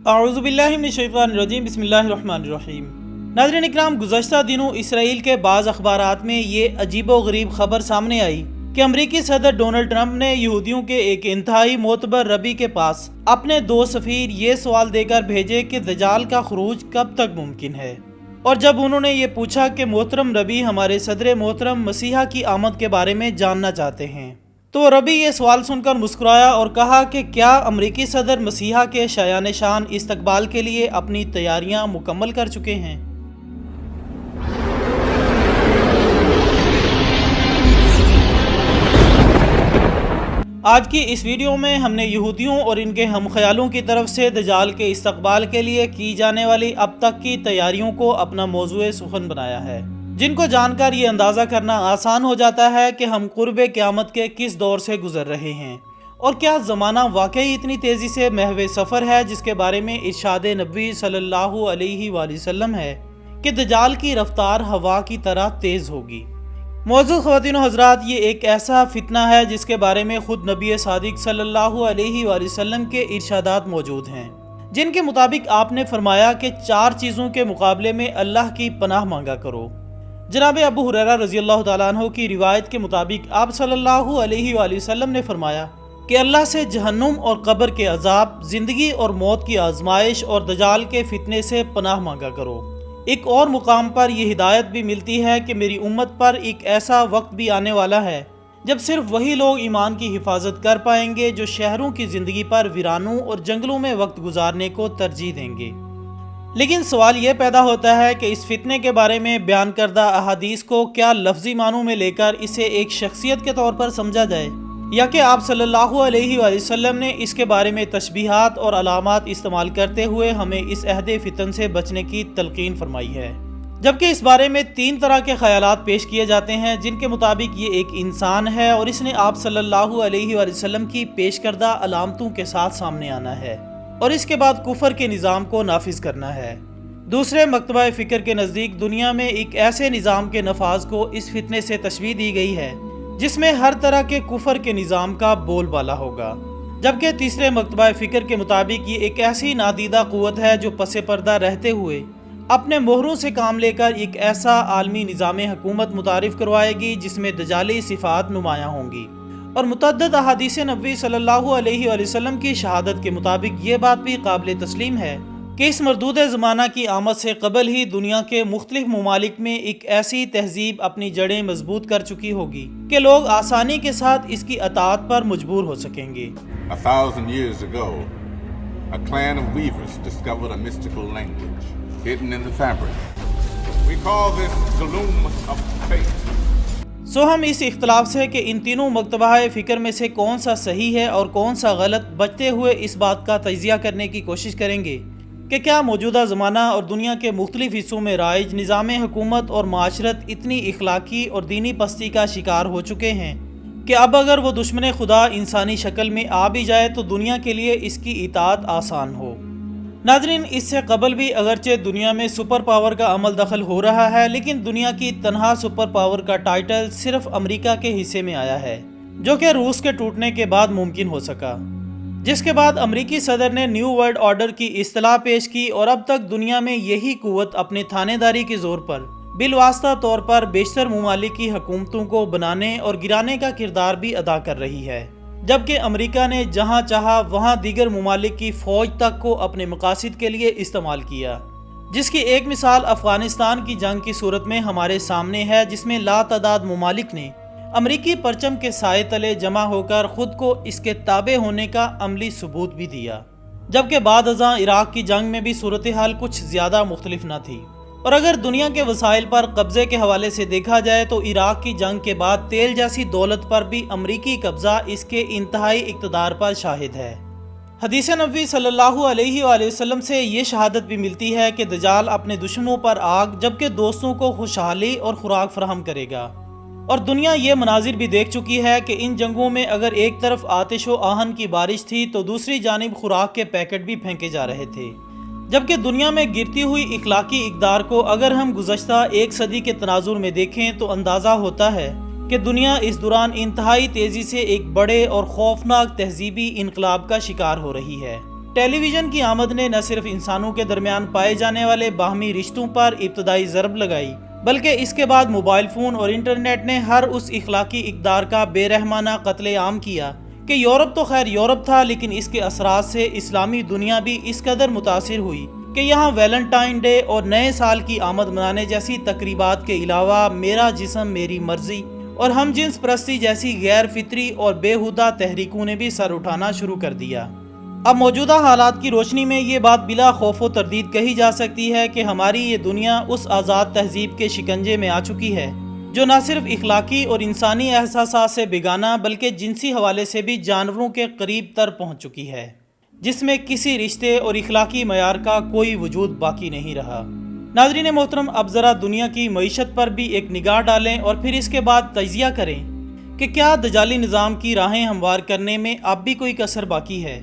اعوذ باللہ من الشیطان الرجیم، بسم اللہ الرحمن الرحیم۔ ناظرین اکرام، گزشتہ دنوں اسرائیل کے بعض اخبارات میں یہ عجیب و غریب خبر سامنے آئی کہ امریکی صدر ڈونلڈ ٹرمپ نے یہودیوں کے ایک انتہائی معتبر ربی کے پاس اپنے 2 سفیر یہ سوال دے کر بھیجے کہ دجال کا خروج کب تک ممکن ہے، اور جب انہوں نے یہ پوچھا کہ محترم ربی ہمارے صدر محترم مسیحا کی آمد کے بارے میں جاننا چاہتے ہیں، تو ربی یہ سوال سن کر مسکرایا اور کہا کہ کیا امریکی صدر مسیحا کے شایان شان استقبال کے لیے اپنی تیاریاں مکمل کر چکے ہیں؟ آج کی اس ویڈیو میں ہم نے یہودیوں اور ان کے ہم خیالوں کی طرف سے دجال کے استقبال کے لیے کی جانے والی اب تک کی تیاریوں کو اپنا موضوع سخن بنایا ہے، جن کو جان کر یہ اندازہ کرنا آسان ہو جاتا ہے کہ ہم قرب قیامت کے کس دور سے گزر رہے ہیں، اور کیا زمانہ واقعی اتنی تیزی سے محو سفر ہے جس کے بارے میں ارشاد نبوی صلی اللہ علیہ وآلہ وسلم ہے کہ دجال کی رفتار ہوا کی طرح تیز ہوگی۔ موضوع خواتین و حضرات، یہ ایک ایسا فتنہ ہے جس کے بارے میں خود نبی صادق صلی اللہ علیہ وآلہ وسلم کے ارشادات موجود ہیں، جن کے مطابق آپ نے فرمایا کہ 4 چیزوں کے مقابلے میں اللہ کی پناہ مانگا کرو۔ جناب ابو ہریرہ رضی اللہ تعالیٰ عنہ کی روایت کے مطابق آپ صلی اللہ علیہ وآلہ وسلم نے فرمایا کہ اللہ سے جہنم اور قبر کے عذاب، زندگی اور موت کی آزمائش اور دجال کے فتنے سے پناہ مانگا کرو۔ ایک اور مقام پر یہ ہدایت بھی ملتی ہے کہ میری امت پر ایک ایسا وقت بھی آنے والا ہے جب صرف وہی لوگ ایمان کی حفاظت کر پائیں گے جو شہروں کی زندگی پر ویرانوں اور جنگلوں میں وقت گزارنے کو ترجیح دیں گے۔ لیکن سوال یہ پیدا ہوتا ہے کہ اس فتنے کے بارے میں بیان کردہ احادیث کو کیا لفظی معنوں میں لے کر اسے ایک شخصیت کے طور پر سمجھا جائے، یا کہ آپ صلی اللہ علیہ وآلہ وسلم نے اس کے بارے میں تشبیہات اور علامات استعمال کرتے ہوئے ہمیں اس عہد فتن سے بچنے کی تلقین فرمائی ہے، جبکہ اس بارے میں 3 طرح کے خیالات پیش کیے جاتے ہیں، جن کے مطابق یہ ایک انسان ہے اور اس نے آپ صلی اللہ علیہ وآلہ وسلم کی پیش کردہ علامتوں کے ساتھ سامنے آنا ہے اور اس کے بعد کفر کے نظام کو نافذ کرنا ہے۔ دوسرے مکتبہ فکر کے نزدیک دنیا میں ایک ایسے نظام کے نفاذ کو اس فتنے سے تشبیہ دی گئی ہے جس میں ہر طرح کے کفر کے نظام کا بول بالا ہوگا، جبکہ تیسرے مکتبہ فکر کے مطابق یہ ایک ایسی نادیدہ قوت ہے جو پس پردہ رہتے ہوئے اپنے مہروں سے کام لے کر ایک ایسا عالمی نظام حکومت متعارف کروائے گی جس میں دجالی صفات نمایاں ہوں گی۔ اور متعدد احادیث نبوی صلی اللہ علیہ وآلہ وسلم کی شہادت کے مطابق یہ بات بھی قابل تسلیم ہے کہ اس مردود زمانہ کی آمد سے قبل ہی دنیا کے مختلف ممالک میں ایک ایسی تہذیب اپنی جڑیں مضبوط کر چکی ہوگی کہ لوگ آسانی کے ساتھ اس کی اطاعت پر مجبور ہو سکیں گے۔ 1,000 years ago, a clan of weavers discovered a mystical language hidden in the fabric. We call this the loom of fate. ہم اس اختلاف سے کہ ان تینوں مکتبہ فکر میں سے کون سا صحیح ہے اور کون سا غلط بچتے ہوئے اس بات کا تجزیہ کرنے کی کوشش کریں گے کہ کیا موجودہ زمانہ اور دنیا کے مختلف حصوں میں رائج نظام حکومت اور معاشرت اتنی اخلاقی اور دینی پستی کا شکار ہو چکے ہیں کہ اب اگر وہ دشمن خدا انسانی شکل میں آ بھی جائے تو دنیا کے لیے اس کی اطاعت آسان ہو۔ ناظرین، اس سے قبل بھی اگرچہ دنیا میں سپر پاور کا عمل دخل ہو رہا ہے، لیکن دنیا کی تنہا سپر پاور کا ٹائٹل صرف امریکہ کے حصے میں آیا ہے، جو کہ روس کے ٹوٹنے کے بعد ممکن ہو سکا، جس کے بعد امریکی صدر نے نیو ورلڈ آرڈر کی اصطلاح پیش کی، اور اب تک دنیا میں یہی قوت اپنے تھانے داری کے زور پر بالواسطہ طور پر بیشتر ممالک کی حکومتوں کو بنانے اور گرانے کا کردار بھی ادا کر رہی ہے، جبکہ امریکہ نے جہاں چاہا وہاں دیگر ممالک کی فوج تک کو اپنے مقاصد کے لیے استعمال کیا، جس کی ایک مثال افغانستان کی جنگ کی صورت میں ہمارے سامنے ہے، جس میں لاتعداد ممالک نے امریکی پرچم کے سائے تلے جمع ہو کر خود کو اس کے تابع ہونے کا عملی ثبوت بھی دیا، جبکہ بعد ازاں عراق کی جنگ میں بھی صورتحال کچھ زیادہ مختلف نہ تھی۔ اور اگر دنیا کے وسائل پر قبضے کے حوالے سے دیکھا جائے تو عراق کی جنگ کے بعد تیل جیسی دولت پر بھی امریکی قبضہ اس کے انتہائی اقتدار پر شاہد ہے۔ حدیث نبوی صلی اللہ علیہ وآلہ وسلم سے یہ شہادت بھی ملتی ہے کہ دجال اپنے دشمنوں پر آگ جبکہ دوستوں کو خوشحالی اور خوراک فراہم کرے گا، اور دنیا یہ مناظر بھی دیکھ چکی ہے کہ ان جنگوں میں اگر ایک طرف آتش و آہن کی بارش تھی تو دوسری جانب خوراک کے پیکٹ بھی پھینکے جا رہے تھے، جبکہ دنیا میں گرتی ہوئی اخلاقی اقدار کو اگر ہم گزشتہ 1 صدی کے تناظر میں دیکھیں تو اندازہ ہوتا ہے کہ دنیا اس دوران انتہائی تیزی سے ایک بڑے اور خوفناک تہذیبی انقلاب کا شکار ہو رہی ہے، ٹیلی ویژن کی آمد نے نہ صرف انسانوں کے درمیان پائے جانے والے باہمی رشتوں پر ابتدائی ضرب لگائی، بلکہ اس کے بعد موبائل فون اور انٹرنیٹ نے ہر اس اخلاقی اقدار کا بے رحمانہ قتل عام کیا کہ یورپ تو خیر یورپ تھا، لیکن اس کے اثرات سے اسلامی دنیا بھی اس قدر متاثر ہوئی کہ یہاں ویلنٹائن ڈے اور نئے سال کی آمد منانے جیسی تقریبات کے علاوہ میرا جسم میری مرضی اور ہم جنس پرستی جیسی غیر فطری اور بےہودہ تحریکوں نے بھی سر اٹھانا شروع کر دیا۔ اب موجودہ حالات کی روشنی میں یہ بات بلا خوف و تردید کہی جا سکتی ہے کہ ہماری یہ دنیا اس آزاد تہذیب کے شکنجے میں آ چکی ہے جو نہ صرف اخلاقی اور انسانی احساسات سے بیگانہ بلکہ جنسی حوالے سے بھی جانوروں کے قریب تر پہنچ چکی ہے، جس میں کسی رشتے اور اخلاقی معیار کا کوئی وجود باقی نہیں رہا۔ ناظرین محترم، اب ذرا دنیا کی معیشت پر بھی ایک نگاہ ڈالیں اور پھر اس کے بعد تجزیہ کریں کہ کیا دجالی نظام کی راہیں ہموار کرنے میں اب بھی کوئی کسر باقی ہے۔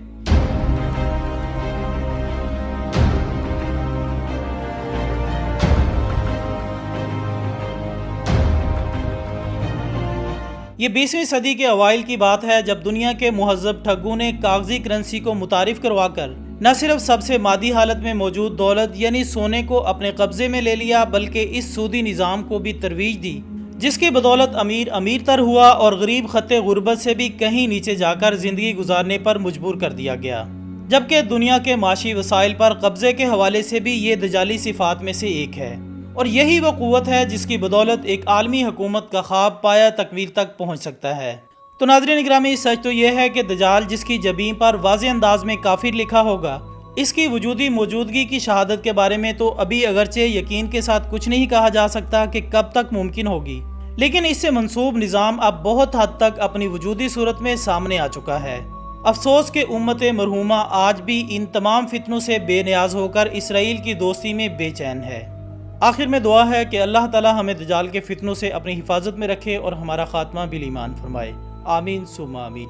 یہ 20ویں صدی کے اوائل کی بات ہے جب دنیا کے مہذب ٹھگوں نے کاغذی کرنسی کو متعارف کروا کر نہ صرف سب سے مادی حالت میں موجود دولت یعنی سونے کو اپنے قبضے میں لے لیا، بلکہ اس سودی نظام کو بھی ترویج دی جس کی بدولت امیر تر ہوا اور غریب خطے غربت سے بھی کہیں نیچے جا کر زندگی گزارنے پر مجبور کر دیا گیا، جبکہ دنیا کے معاشی وسائل پر قبضے کے حوالے سے بھی یہ دجالی صفات میں سے ایک ہے، اور یہی وہ قوت ہے جس کی بدولت ایک عالمی حکومت کا خواب پایا تکمیل تک پہنچ سکتا ہے۔ تو ناظرین گرامی، سچ تو یہ ہے کہ دجال جس کی جبین پر واضح انداز میں کافر لکھا ہوگا، اس کی وجودی موجودگی کی شہادت کے بارے میں تو ابھی اگرچہ یقین کے ساتھ کچھ نہیں کہا جا سکتا کہ کب تک ممکن ہوگی، لیکن اس سے منسوب نظام اب بہت حد تک اپنی وجودی صورت میں سامنے آ چکا ہے۔ افسوس کہ امت مرحومہ آج بھی ان تمام فتنوں سے بے نیاز ہو کر اسرائیل کی دوستی میں بے چین ہے۔ آخر میں دعا ہے کہ اللہ تعالی ہمیں دجال کے فتنوں سے اپنی حفاظت میں رکھے اور ہمارا خاتمہ بالایمان فرمائے، آمین ثم آمین۔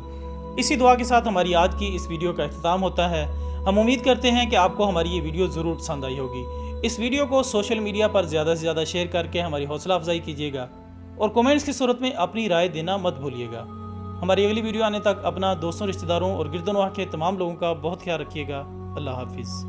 اسی دعا کے ساتھ ہماری آج کی اس ویڈیو کا اختتام ہوتا ہے۔ ہم امید کرتے ہیں کہ آپ کو ہماری یہ ویڈیو ضرور پسند آئی ہوگی۔ اس ویڈیو کو سوشل میڈیا پر زیادہ سے زیادہ شیئر کر کے ہماری حوصلہ افزائی کیجیے گا اور کومنٹس کی صورت میں اپنی رائے دینا مت بھولیے گا۔ ہماری اگلی ویڈیو آنے تک اپنا دوستوں، رشتہ داروں اور گرد و نواح کے تمام لوگوں کا بہت خیال رکھیے گا۔ اللہ حافظ۔